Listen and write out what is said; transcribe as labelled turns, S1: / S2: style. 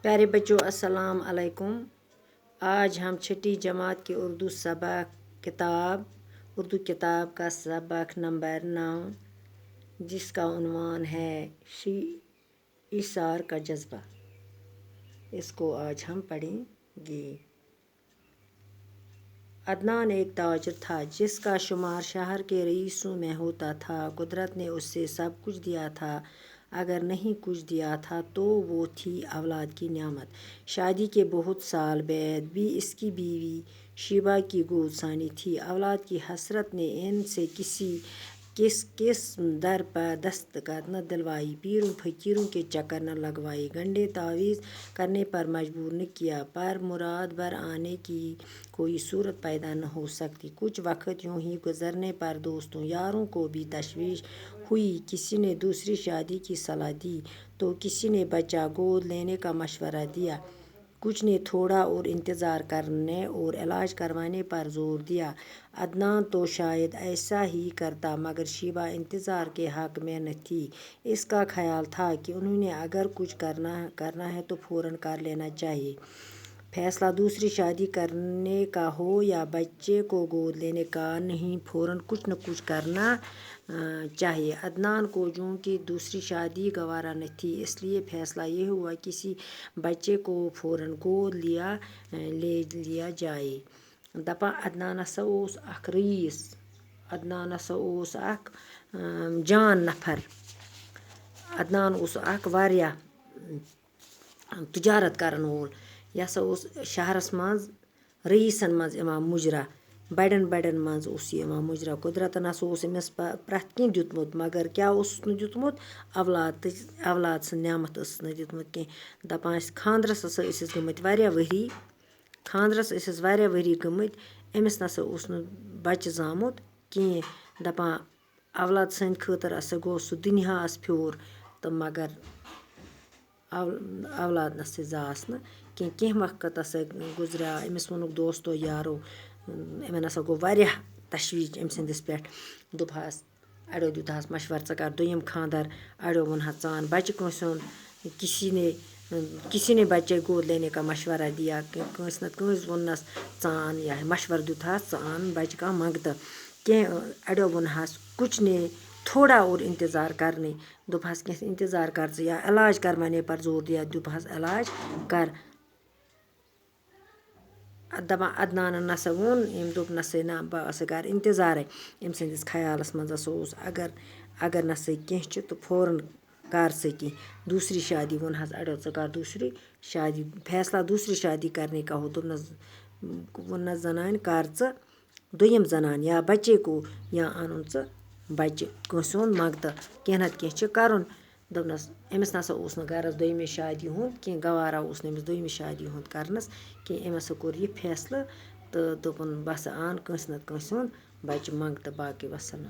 S1: प्यारे बच्चों अस्सलाम अलैकुम। आज हम छठी जमात के उर्दू किताब का सबक नंबर 9 जिसका उन्वान है इशार का जज्बा, इसको आज हम पढ़ेंगे। अदनान एक ताजिर था जिसका शुमार शहर के रईसों में होता था। कुदरत ने उससे सब कुछ दिया था, अगर नहीं कुछ दिया था तो वो थी औलाद की नेमत। शादी के बहुत साल बाद भी इसकी बीवी शीबा की गोद सानी थी। औलाद की हसरत ने इनसे किस दर पर दस्तखत न दिलवाई, पीरों फकीरों के चक्कर न लगवाए, गंडे तावीज़ करने पर मजबूर न किया, पर मुराद बर आने की कोई सूरत पैदा न हो सकती। कुछ वक्त यूं ही गुजरने पर दोस्तों यारों को भी तशवीश हुई। किसी ने दूसरी शादी की सलाह दी तो किसी ने बच्चा गोद लेने का मशवरा दिया। कुछ ने थोड़ा और इंतज़ार करने और इलाज करवाने पर जोर दिया। अदनान तो शायद ऐसा ही करता, मगर शीबा इंतज़ार के हक़ में न थी। इसका ख्याल था कि उन्होंने अगर कुछ करना है तो फ़ौरन कर लेना चाहिए। फैसला दूसरी शादी करने का हो या बच्चे को गोद लेने का, नहीं, फ़ौरन कुछ न कुछ करना चाहिए। अदनान को जो कि दूसरी शादी गवारा न थी, इसलिए फ़ैसला ये हुआ किसी बच्चे को फ़ौरन गोद ले लिया जाए। दपा अदनान हसा ओस अख रईस, अदनान हसा ओस अख जान नफर। अदनान ओस अख वारिया तजारत करन वोल। यह हसा ओस शहरस मज रईसन मज इमाम मुजरा, बड़न मज ओस ये इमाम मुजरा। कुदरतन हसा ओस अमिस प्रथ कहीं दितमुत, मगर क्या ओस न दितमुत, औलाद सं नेमत स न दितमुत कहीं। दपान खानदरस हसा इसिस गमत वारिया वरी, खानदरस इसिस वारिया वरी गमत, अमिस नसा ओस न बच्चे जामुत कहीं। दपान औलाद सं खतर हसा गो सु दुनियास फ्योर, तो मगर औलाद नसा जास न कहीं वक्त हसा गुजरा। अमिस वोनुक दोस्तों यारो, इमन हसा गो वारिया तशवीश अम सिंदिस पेट। दोपहस अड़ो दितहस मशवर च कर दोयम खानदर, अड़ो वोनहस चान बच्चे कंस हुन। किसी ने बच्चे गोद लेने का मशवरा दिया, कंस न कंस वोनस चान, या मशवर दितहस चान बच्चे का मंगत। अड़ो वोनहस कुछ ने थोड़ा और इंतज़ार करने, दोपहस कह इंतज़ार कर या इलाज करवाने पर जोर दिया, दोपहस इलाज कर। दपान अदनान नसा वोन, अम दोप नसा ना बह हसा कर इंतज़ार। अम सिंदिस ख्यालस मज हसा ओस अगर नसा कह तो फ़ौरन कर स कहीं दूसरी शादी। वोनहस अड़ो च कर दूसरी शादी। फैसला दूसरी शादी करने का हो, वोनस जनान कर च दोयम जनान या बच्चे को, या अनुन च बच्चे कंस हुन मंगत, कह नत कह करन। दोपनस अमिस नसा ओस न गरज दोयमि शादी हुंद कहीं, गवारा ओस नमिस दोयमि शादी हुंद करनस कहीं। अम हसा कोर यह फैसला तो दोपन बस आन कंस नत कंस हुंद बच्चे मंगत। बाकी वसलम।